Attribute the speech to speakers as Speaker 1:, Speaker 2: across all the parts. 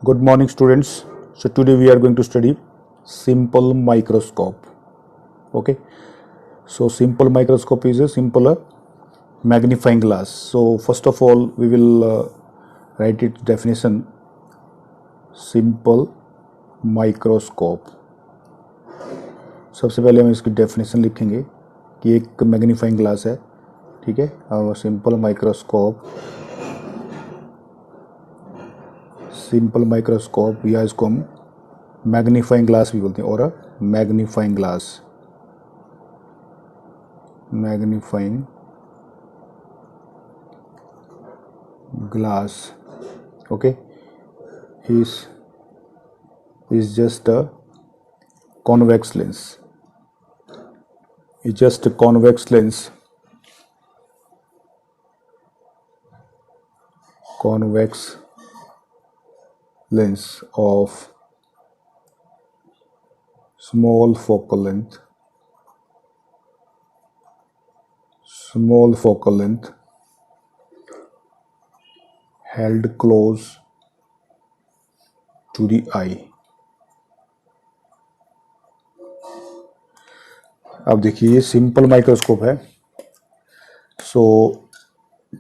Speaker 1: Good morning, students. So today we are going to study simple microscope. Okay. So simple microscope is a simple magnifying glass. So first of all, we will write its definition. Simple microscope. सबसे पहले हम इसकी definition लिखेंगे कि एक magnifying glass है, ठीक है। और सिंपल माइक्रोस्कोप या इसको हम मैग्नीफाइंग ग्लास भी बोलते हैं, और magnifying glass okay is just a convex lens. It's just a convex lens. Convex lens of small focal length. Held close to the eye. अब देखिए ये सिंपल माइक्रोस्कोप है। सो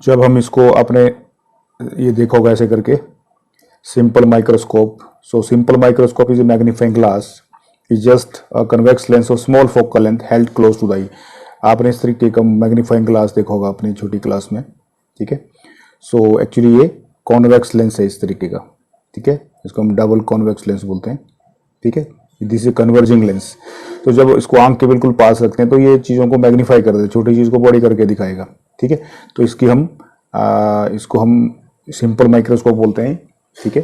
Speaker 1: जब हम इसको अपने ये देखा होगा ऐसे करके simple microscope. So simple microscope is a magnifying glass is just a convex lens of small focal length held close to the eye. आपने इस तरीके का मैग्नीफाइंग ग्लास देखा होगा अपनी छोटी क्लास में, ठीक है। सो एक्चुअली ये कॉन्वेक्स लेंस है इस तरीके का, ठीक है। इसको हम डबल कॉन्वेक्स लेंस बोलते हैं, ठीक है। This is converging lens. तो जब इसको आंख के बिल्कुल पास रखते हैं तो ये चीज़ों को मैग्नीफाई कर देते हैं, छोटी चीज़ को बड़ी करके दिखाएगा, ठीक है। तो इसको हम सिंपल माइक्रोस्कोप बोलते हैं, ठीक है।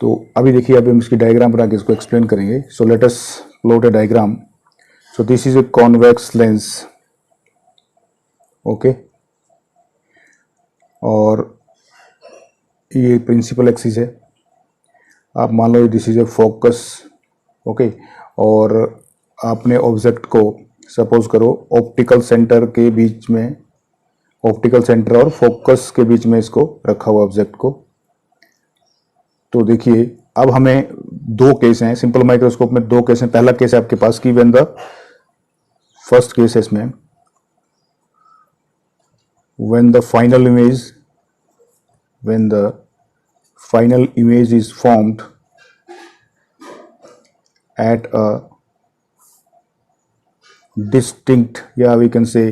Speaker 1: तो अभी देखिए, अभी हम इसकी डायग्राम बना के इसको एक्सप्लेन करेंगे। So let us plot a diagram. So this is a convex lens, okay. और ये प्रिंसिपल एक्सिस है। आप मान लो this is a focus, okay. और आपने ऑब्जेक्ट को सपोज करो ऑप्टिकल सेंटर के बीच में, ऑप्टिकल सेंटर और फोकस के बीच में इसको रखा हुआ ऑब्जेक्ट को। तो देखिए अब हमें दो केस हैं सिंपल माइक्रोस्कोप में, दो केस हैं। पहला केस है आपके पास की व्हेन द फर्स्ट केस है इसमें when the final image is formed at a distinct, yeah, we can say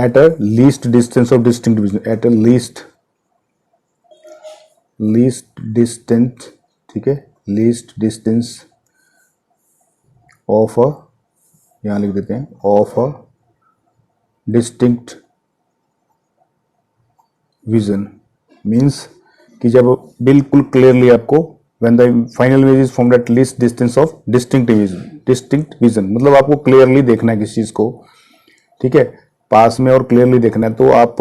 Speaker 1: at a least distance of distinct vision, at a least distance, ठीक है, least distance of a, यहाँ लिख देते हैं, of a distinct vision means कि जब बिल्कुल clearly आपको when the final image is formed at least distance of distinct vision, मतलब आपको क्लियरली देखना है किसी चीज को, ठीक है, पास में और क्लियरली देखना है। तो आप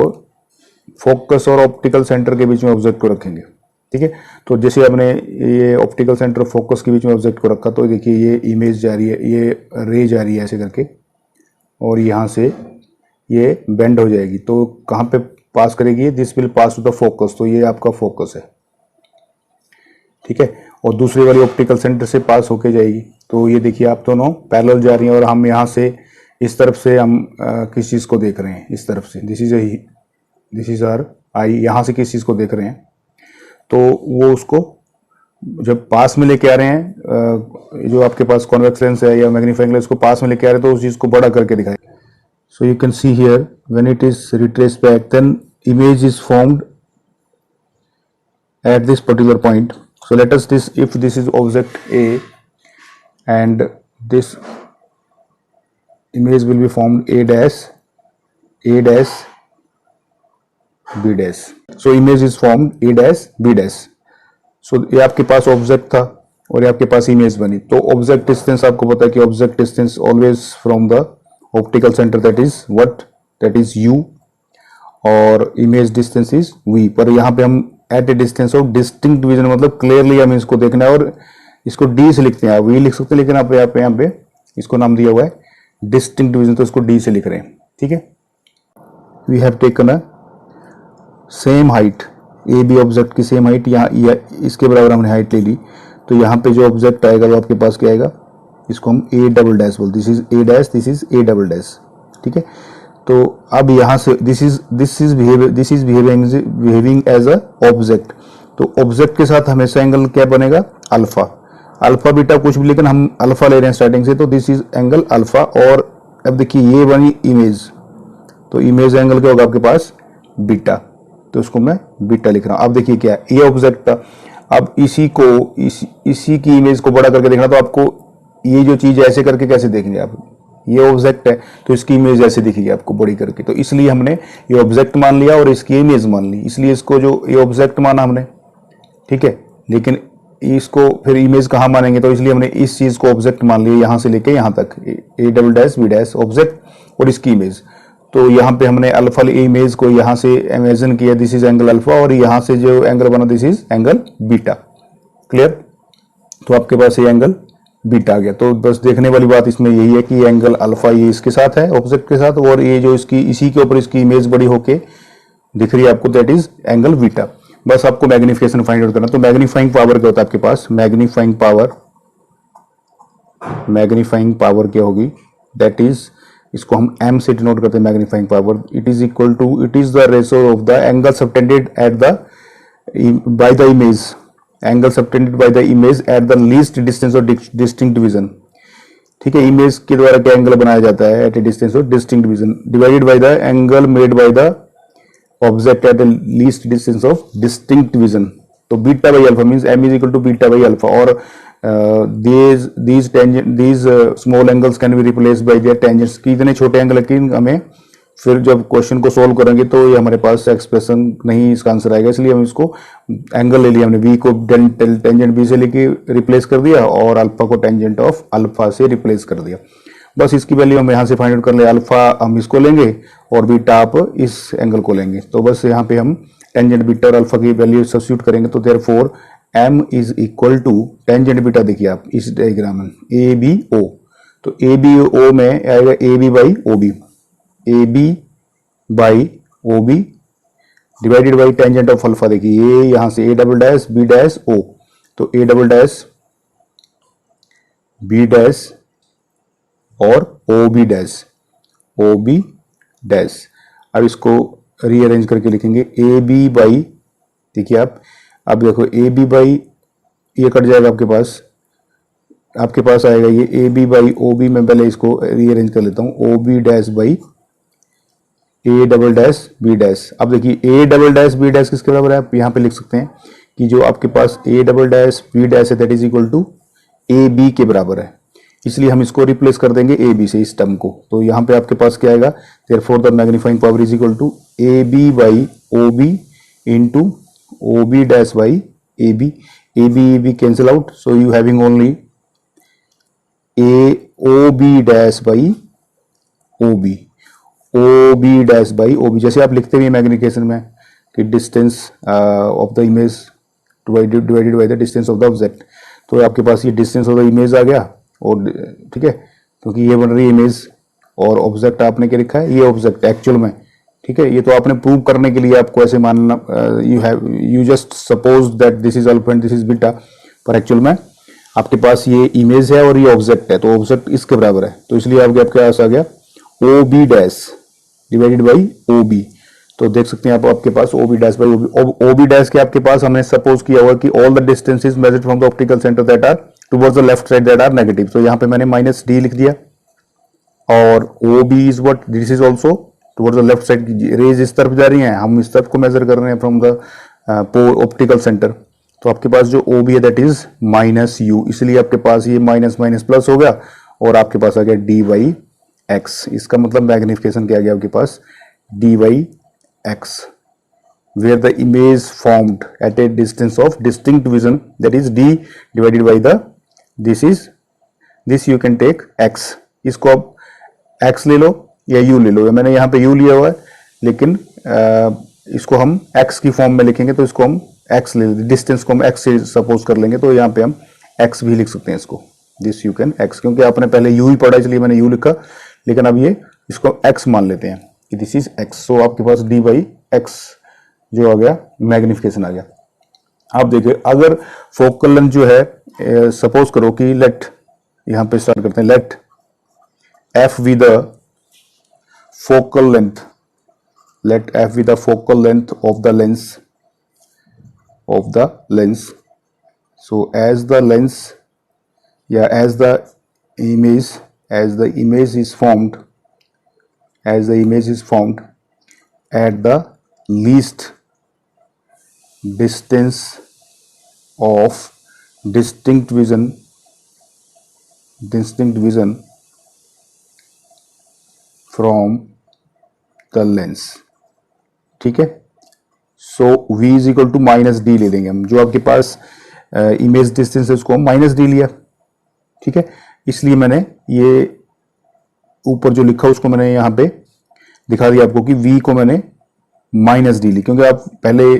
Speaker 1: फोकस और ऑप्टिकल सेंटर के बीच में ऑब्जेक्ट को रखेंगे, ठीक है। तो जैसे आपने ये ऑप्टिकल सेंटर और फोकस के बीच में ऑब्जेक्ट को रखा, तो देखिए ये इमेज जा रही है, ये रे जा रही है ऐसे करके, और यहाँ से ये बेंड हो जाएगी। तो कहाँ पे पास करेगी? This will pass to the focus. तो ये आपका फोकस है, ठीक है। और दूसरी वाली ऑप्टिकल सेंटर से पास होके जाएगी। तो ये देखिए आप दोनों पैरेलल जा रही हैं, और हम यहाँ से इस तरफ से हम किस चीज़ को देख रहे हैं, इस तरफ से। दिस इज आर आई, यहाँ से किस चीज़ को देख रहे हैं। तो वो उसको जब पास में लेके आ रहे हैं, जो आपके पास कॉन्वेक्स लेंस है या मैग्नीफाइंग लेंस को पास में लेके आ रहे हैं, तो उस चीज़ को बड़ा करके दिखाए। So you can see here when it is retrace back, then image is formed at this particular point. So let us if this is object A and this image will be formed A dash B dash. So image is formed A dash B dash. So ये आपके पास object था और ये आपके पास image बनी। तो object distance आपको पता है कि object distance always from the optical centre, that is U, और इमेज डिस्टेंस इज V। पर यहाँ पे हम at a distance of distinct vision, मतलब क्लियरली हमें इसको देखना है, और इसको डी से लिखते हैं, वी लिख सकते हैं, लेकिन आप यहाँ पे इसको नाम दिया हुआ है डिस्टिंक्ट विजन, तो इसको डी से लिख रहे हैं, ठीक है। We have taken a same height A B object की सेम हाइट, यहाँ इसके बराबर हमने हाइट ले ली, तो यहाँ पे जो ऑब्जेक्ट आएगा वो आपके पास क्या आएगा, इसको हम ए डबल डैश बोलते हैं, this is a dash, this is a double dash, ठीक है। तो अब यहाँ से this is behaving as a object, तो ऑब्जेक्ट के साथ हमेशा एंगल क्या बनेगा, अल्फा, अल्फा बीटा कुछ भी, लेकिन हम अल्फा ले रहे हैं स्टार्टिंग से, तो दिस इज एंगल अल्फा। और अब देखिए ये बनी इमेज, तो इमेज एंगल क्या होगा आपके पास, बीटा, तो उसको मैं बीटा लिख रहा हूं। अब देखिए क्या है, ये ऑब्जेक्ट था, अब इसी की इमेज को बड़ा करके देखना, तो आपको ये जो चीज ऐसे करके कैसे देखेंगे आप, ये ऑब्जेक्ट है तो इसकी इमेज ऐसे दिखेगी आपको बड़ी करके, तो इसलिए हमने ये ऑब्जेक्ट मान लिया और इसकी इमेज मान ली, इसलिए इसको जो ये ऑब्जेक्ट माना हमने, ठीक है, लेकिन इसको फिर इमेज कहाँ मानेंगे, तो इसलिए हमने इस चीज को ऑब्जेक्ट मान लिया, यहां से लेके यहां तक, A double dash B dash object और इसकी इमेज, तो यहाँ पे हमने अल्फा इमेज को यहाँ से इमेजिन किया, दिस इज एंगल अल्फा, और यहाँ से जो एंगल बना this is angle beta, clear. तो आपके पास ये एंगल बीटा आ गया। तो बस देखने वाली बात इसमें यही है कि एंगल अल्फा ये इसके साथ है, ऑब्जेक्ट के साथ, और ये जो इसकी इसी के ऊपर इसकी इमेज बड़ी होके दिख रही है आपको, दैट इज एंगल बीटा। बस आपको मैग्निफिकेशन फाइंड आउट करना। तो मैग्नीफाइंग पावर क्या होता है आपके पास, मैग्नीफाइंग पावर क्या होगी, दैट इज, इसको हम m से डिनोट करते हैं magnifying power, it is equal to, it is the ratio of the angle subtended at the by the image, angle subtended by the image at the least distance of distinct division, ठीक है। Image के द्वारा क्या angle बनाया जाता है at a distance of distinct division, divided by the angle made by the object at the least distance of distinct division. तो beta by alpha means m is equal to beta by alpha, और these small angles can be replaced by their tangents, कि इतने छोटे angle की हमें फिर जब question को सोल्व करेंगे तो ये हमारे पास एक्सप्रेशन नहीं, इसका आंसर आएगा, इसलिए हम इसको एंगल ले लिया हमने, v को टेंजेंट b से लेके रिप्लेस कर दिया और अल्फा को टेंजेंट ऑफ अल्फा से रिप्लेस कर दिया। बस इसकी वैल्यू हम यहाँ से फाइंड आउट कर ले, अल्फा हम इसको लेंगे और बीटा आप इस एंगल को लेंगे, तो बस यहाँ पे हम टेंजेंट बीटा और अल्फा की वैल्यू सब्स्टिट्यूट करेंगे, तो therefore m is equal to tangent beta, देखिए आप इस डायग्राम में ए बी ओ, तो ए बी ओ में आएगा A B by O B, A B by O B divided by tangent of alpha, देखिए ये यहां से A double dash B dash O, तो A double dash B dash और O B dash. अब इसको रीअरेंज करके लिखेंगे ए बी बाई, देखिए आप, अब देखो ए बी बाई ये कट जाएगा आपके पास आएगा ये A B by O B, मैं पहले इसको रीअरेंज कर लेता हूँ, O B dash by A double dash B dash. अब देखिए A double dash B dash किसके बराबर है, आप यहाँ पे लिख सकते हैं कि जो आपके पास A double dash B dash है that is equal to A B के बराबर है, इसलिए हम इसको रिप्लेस कर देंगे ए बी से इस टर्म को, तो यहाँ पे आपके पास क्या आएगा, therefore the magnifying power is equal to A B by O B into O B dash by A B cancel out, so you having only a O B dash by O B dash by O B, जैसे आप लिखते हुए magnification में कि distance of the image divided by the distance of the object, तो आपके पास ये डिस्टेंस ऑफ द इमेज आ गया, और ठीक है, क्योंकि ये बन रही है इमेज और ऑब्जेक्ट आपने क्या लिखा है, ये ऑब्जेक्ट एक्चुअल में, ठीक है, ये तो आपने प्रूव करने के लिए आपको ऐसे मानना, you just suppose that this is alpha and this is beta, पर एक्चुअल में आपके पास ये इमेज है और ये ऑब्जेक्ट है, तो ऑब्जेक्ट इसके बराबर है, तो इसलिए आपके पास आ गया O B dash divided by O B, तो देख सकते हैं आप आपके पास O B dash by O B dash के आपके पास हमने सपोज किया हुआ कि all the distances measured from the optical centre that are towards the left side that are negative, तो यहाँ पे मैंने माइनस डी लिख दिया, और O B is what, this is also towards the left side, raise इस तरफ जा रही हैं, हम इस तरफ को मेजर कर रहे हैं फ्रॉम द ऑप्टिकल सेंटर, तो आपके पास जो ओ बी है दैट इज माइनस यू, इसलिए आपके पास ये माइनस माइनस प्लस हो गया और आपके पास आ गया डी बाई एक्स, इसका मतलब मैग्निफिकेशन क्या आ गया आपके पास, D by X, where the image formed at a distance of distinct vision, that is d divided by the this you can take x, इसको आप x ले लो या u ले लो, मैंने यहाँ पे u लिया हुआ है, लेकिन इसको हम x की फॉर्म में लिखेंगे, तो इसको हम x ले, डिस्टेंस को हम x से सपोज कर लेंगे, तो यहाँ पे हम x भी लिख सकते हैं इसको, दिस यू कैन x, क्योंकि आपने पहले u ही पढ़ा इसलिए मैंने u लिखा, लेकिन अब ये इसको x मान लेते हैं कि दिस इज x, सो आपके पास d बाई एक्स जो आ गया मैग्निफिकेशन आ गया। आप देखिए अगर फोकल लेंथ जो है, सपोज करो कि लेट, यहां पे स्टार्ट करते हैं, let F with the focal length, let f be the focal length of the lens. So as the lens, as the image is formed, at the least distance of distinct vision from the lens, ठीक है। So v is equal to minus D ले लेंगे हम, जो आपके पास image distance है उसको हम माइनस डी लिया, ठीक है। इसलिए मैंने ये ऊपर जो लिखा उसको मैंने यहाँ पे दिखा दिया आपको कि v को मैंने माइनस डी ली, क्योंकि आप पहले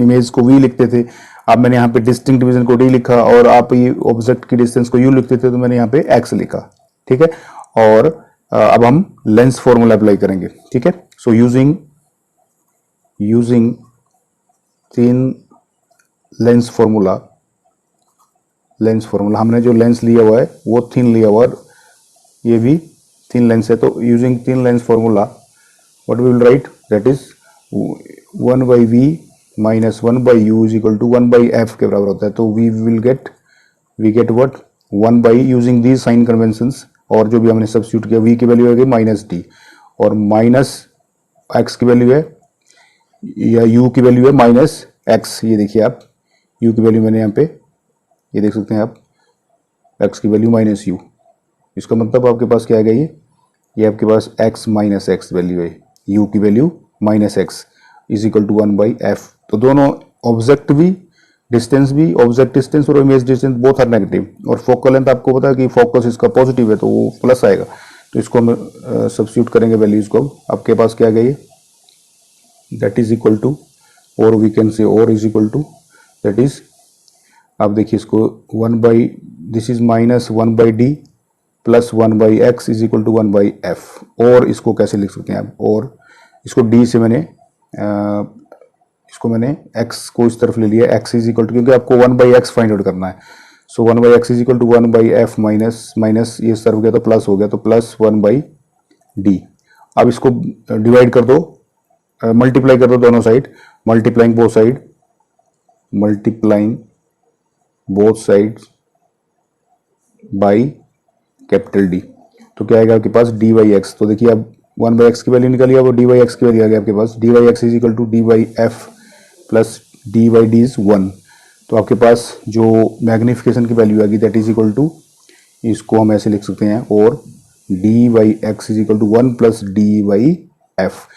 Speaker 1: इमेज को v लिखते थे, अब मैंने यहाँ पे डिस्टिंक्ट विजन को d लिखा, और आप ये ऑब्जेक्ट की डिस्टेंस को u लिखते थे तो मैंने यहाँ पे x लिखा, ठीक है। और अब हम लेंस फॉर्मूला अप्लाई करेंगे, ठीक है। So using thin lens formula, हमने जो लेंस लिया हुआ है वो थिन लिया हुआ है, ये भी थिन लेंस है, तो using thin lens formula what we will write, that is 1 by v minus 1 by u is equal to 1 by f के बराबर होता है। तो we get what 1 by using these sign conventions, और जो भी हमने सब्स्टिट्यूट किया, v की वैल्यू आ गई माइनस डी, और माइनस x की वैल्यू है, या u की वैल्यू है माइनस x। ये देखिए आप, u की वैल्यू मैंने यहाँ पे ये देख सकते हैं आप, x की वैल्यू माइनस u, इसका मतलब आपके पास क्या आ गया, ये आपके पास x माइनस एक्स वैल्यू है, u की value minus x is equal to 1 by f. तो दोनों ऑब्जेक्ट भी, डिस्टेंस भी, ऑब्जेक्ट डिस्टेंस और image distance both are negative, और फोकल लेंथ आपको पता है कि फोकस इसका पॉजिटिव है तो वो प्लस आएगा, तो इसको हम सब्स्टिट्यूट करेंगे वैल्यूज को। आपके पास क्या गई, दैट इज इक्वल टू, और वी कैन से और is equal to, that is, आप देखिए इसको 1 by, this is minus 1 by d plus 1 by x is equal to 1 by f. और इसको कैसे लिख सकते हैं आप, और इसको डी से मैंने इसको मैंने x को इस तरफ ले लिया, x इज इक्वल टू, क्योंकि आपको 1 बाई एक्स फाइंड आउट करना है, so 1 by x is equal to 1 by f minus minus, ये इस तरफ गया तो प्लस हो गया, तो प्लस 1 बाई डी। अब इसको डिवाइड कर दो, मल्टीप्लाई कर दो दोनों side, multiplying both sides by capital D, तो क्या आएगा आपके पास डी बाई एक्स। तो देखिए अब 1 बाई एक्स की वैल्यू निकाली, अब डी बाई एक्स की वैल्यू आ गया आपके पास, D by x is equal to D by F plus D by D is 1। तो आपके पास जो मैग्निफिकेशन की वैल्यू आ गई दैट इज इक्वल टू, इसको हम ऐसे लिख सकते हैं, और d by x is equal to 1 plus D by f.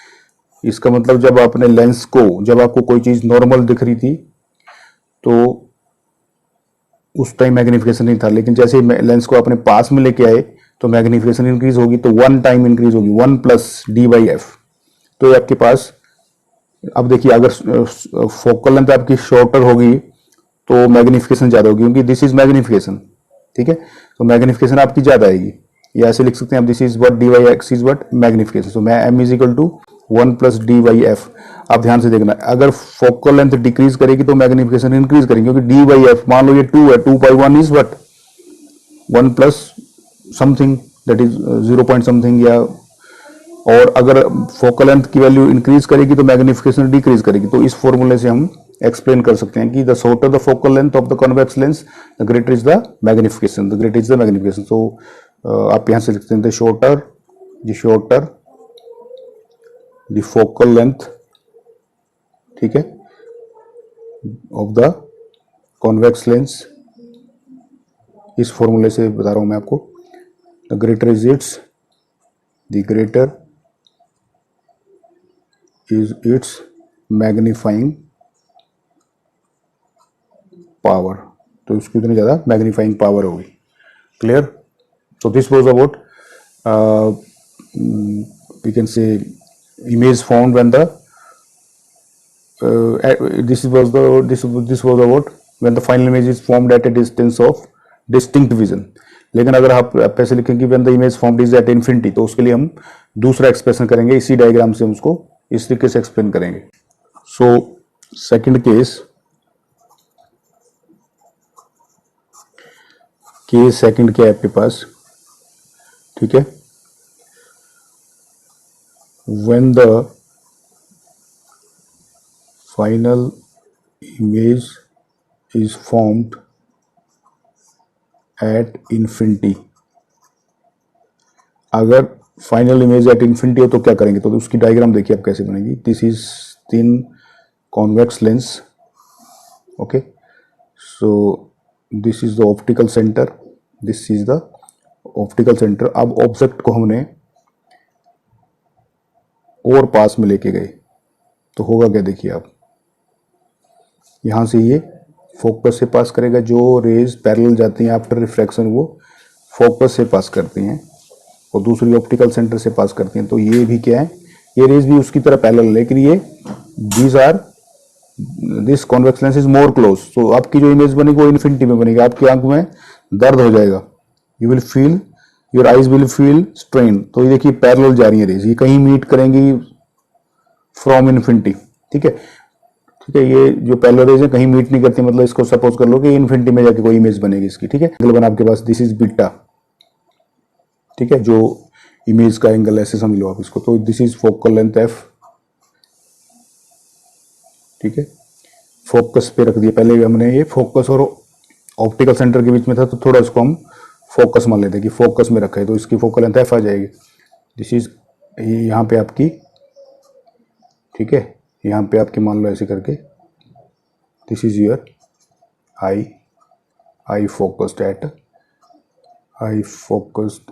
Speaker 1: इसका मतलब जब आपने लेंस को, जब आपको कोई चीज़ नॉर्मल दिख रही थी तो उस टाइम मैग्निफिकेशन नहीं था, लेकिन जैसे लेंस को अपने पास में लेके आए तो मैग्निफिकेशन इंक्रीज होगी, तो 1 टाइम इंक्रीज होगी, 1 प्लस डी बाई एफ। तो ये आपके पास, अब देखिए अगर फोकल लेंथ आपकी शॉर्टर होगी तो मैग्निफिकेशन ज़्यादा होगी, क्योंकि दिस इज मैग्निफिकेशन, ठीक है। तो मैग्निफिकेशन आपकी ज़्यादा आएगी, या ऐसे लिख सकते हैं आप, this is what D by x is what magnification. So मैं M is equal to 1 plus D by F. आप ध्यान से देखना, अगर फोकल लेंथ डिक्रीज करेगी तो मैग्निफिकेशन इंक्रीज करेगी, क्योंकि डी बाई एफ, मान लो ये 2 है, 2 by 1 is what 1 plus something, that is 0 point something, या और अगर फोकल लेंथ की वैल्यू इंक्रीज करेगी तो मैग्निफिकेशन डिक्रीज करेगी। तो इस फॉर्मूले से हम एक्सप्लेन कर सकते हैं कि the shorter the focal length of the convex lens the greater is the magnification, so आप यहां से लिखते हैं the shorter the focal length, ठीक है, ऑफ द कॉन्वेक्स लेंस, इस फॉर्मूले से बता रहा हूं मैं आपको, the greater is it's magnifying power, तो इसकी उतनी ज्यादा मैग्नीफाइंग पावर होगी। Clear? So this was about we can say image found when the this was about when the final image is formed at a distance of distinct vision। लेकिन अगर आप ऐसे लिखेंगे when the image formed is at infinity, तो उसके लिए हम दूसरा एक्सप्रेशन करेंगे, इसी डायग्राम से हम उसको इस तरीके से एक्सप्लेन करेंगे। सो सेकंड केस सेकंड क्या है आपके पास, ठीक है, when the final image is formed at infinity. अगर फाइनल इमेज एट इन्फिनिटी हो तो क्या करेंगे, तो उसकी डायग्राम देखिए आप कैसे बनेगी। This is thin convex lens, okay, so this is the optical centre, this is the optical centre. अब ऑब्जेक्ट को हमने और पास में लेके गए तो होगा क्या, देखिए आप, यहां से ये फोकस से पास करेगा, जो रेज पैरेलल जाती हैं आफ्टर रिफ्रैक्शन वो फोकस से पास करती हैं और दूसरी ऑप्टिकल सेंटर से पास करती हैं। तो ये भी क्या है, ये रेज भी उसकी तरह पैरेलल है, लेकिन ये this convex lens is more close. तो आपकी जो इमेज बनेगी वो इन्फिनिटी में बनेगी, आपकी आंख में दर्द हो जाएगा, you will feel, your eyes will feel strain. तो ये देखिए पैरेलल जा रही है रेज, ये कहीं मीट करेंगी फ्रॉम इन्फिनिटी, ठीक है, ठीक है, ये जो पैरेलल रेज है कहीं मीट नहीं करती, मतलब इसको सपोज कर लो कि इन्फिनिटी में जाके कोई इमेज बनेगी इसकी, ठीक है। एंगल बना आपके पास, दिस इज बीटा, ठीक है, जो इमेज का एंगल ऐसे समझ लो आप इसको। तो this is focal length F, ठीक है, फोकस पे रख दिया, पहले हमने ये फोकस और ऑप्टिकल सेंटर के बीच में था तो थोड़ा इसको हम फोकस मान लेते हैं कि फोकस में रखा है, तो इसकी फोकल लेंथ एफ आ जाएगी। दिस इज यहाँ पे आपकी, ठीक है, यहाँ पे आपकी मान लो ऐसे करके, this is your I focused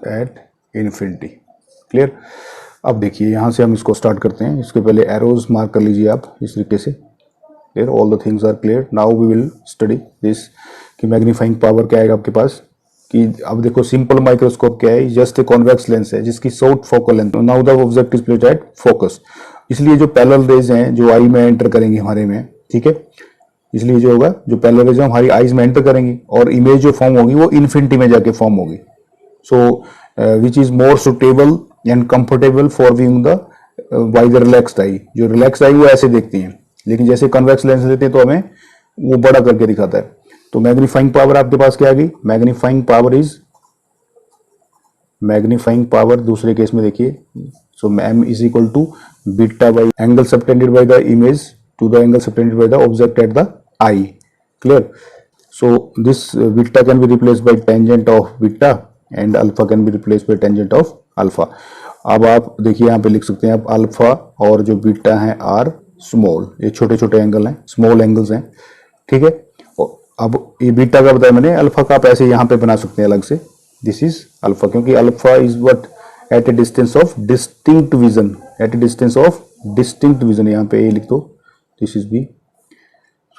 Speaker 1: at infinity, clear. अब देखिए यहाँ से हम इसको स्टार्ट करते हैं, इसके पहले एरोज मार्क कर लीजिए आप इस तरीके से, clear, all the things are clear. Now we will study this कि मैग्नीफाइंग पावर क्या आएगा आपके पास, कि अब देखो सिंपल माइक्रोस्कोप क्या है, जस्ट ए कॉन्वेक्स लेंस है जिसकी short focal length, now the object is placed at focus. इसलिए जो पैरेलल रेज हैं जो आई में एंटर करेंगे हमारे में, ठीक है, इसलिए जो होगा, जो पैरेलल रेज हमारी आईज में एंटर करेंगी और इमेज जो फॉर्म होगी वो इन्फिनिटी में जाके फॉर्म होगी। So which is more suitable and comfortable for viewing the by the relaxed eye. जो रिलैक्स्ड आई वो ऐसे देखती हैं, लेकिन जैसे कन्वेक्स लेंस लेते हैं तो हमें वो बड़ा करके दिखाता है। तो मैग्नीफाइंग पावर आपके पास क्या आ गई, मैग्नीफाइंग पावर दूसरे केस में देखिए, so m is equal to beta by angle subtended by the image to the angle subtended by the object at the eye, clear. So this beta can be replaced by tangent of beta and alpha can be replaced by tangent of alpha. अब आप देखिए यहाँ पे लिख सकते हैं आप alpha और जो बीटा है आर स्मॉल, ये छोटे छोटे एंगल हैं, स्मॉल एंगल्स हैं, ठीक है। अब ये बीटा का बताया मैंने, अल्फा का आप ऐसे यहाँ पे बना सकते हैं अलग से, दिस इज अल्फा, क्योंकि alpha is what at a distance of distinct vision, at a distance of distinct vision, यहाँ पे ए लिख दो, this is B,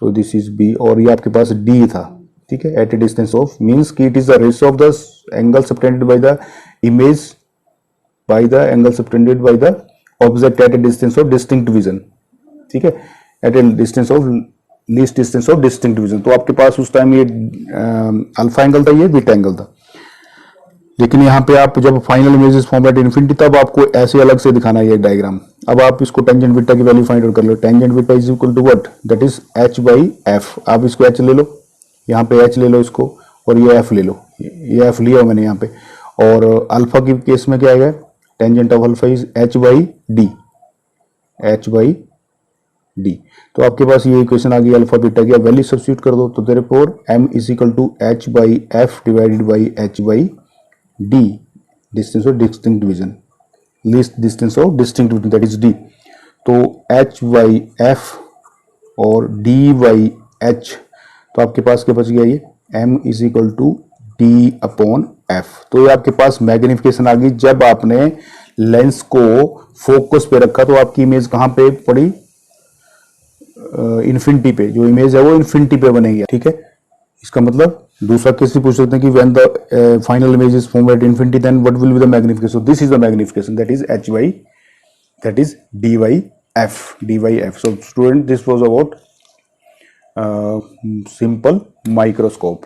Speaker 1: so this is B, और ये आपके पास डी था, ठीक है, at a distance of means कि it is the ratio of the angle subtended by the image by the angle subtended by the object at a distance of distinct vision, ठीक है, at a distance of least distance of distinct vision. तो आपके पास उस time ये alpha angle था, ये beta angle था, लेकिन यहाँ पे आप जब final images form at infinity तब आपको ऐसे अलग से दिखाना है ये डायग्राम। अब आप इसको टेंजेंट बीटा की वैल्यू फाइंड आउट कर लो, tangent beta is equal to what, that is h by F. आप इसको h ले लो, यहाँ पे h ले लो इसको, और ये f ले लो, ये f लिया मैंने यहाँ पे, और अल्फा की केस में क्या आएगा, tangent of alpha is h by d. तो आपके पास ये इक्वेशन आ गई अल्फा बीटा की, वैल्यू सब्स्टिट्यूट कर दो, तो therefore m is equal to h by f divided by h by d, distance of distinct vision, least distance of distinct vision, that is d. तो h बाई एफ और d by h, तो आपके पास क्या बच गया, ये m is equal to d upon f। तो ये आपके पास मैग्निफिकेशन आ गई, जब आपने लेंस को फोकस पे रखा तो आपकी इमेज कहां पे पड़ी, इन्फिनिटी पे, जो इमेज है वो इन्फिनिटी पे बनेगी, ठीक है। इसका मतलब दूसरा केस भी पूछ सकते हैं कि when the final image is formed at infinity then what will be the magnification, this is the magnification, that is h by, that is d by f। So student, this was about simple microscope.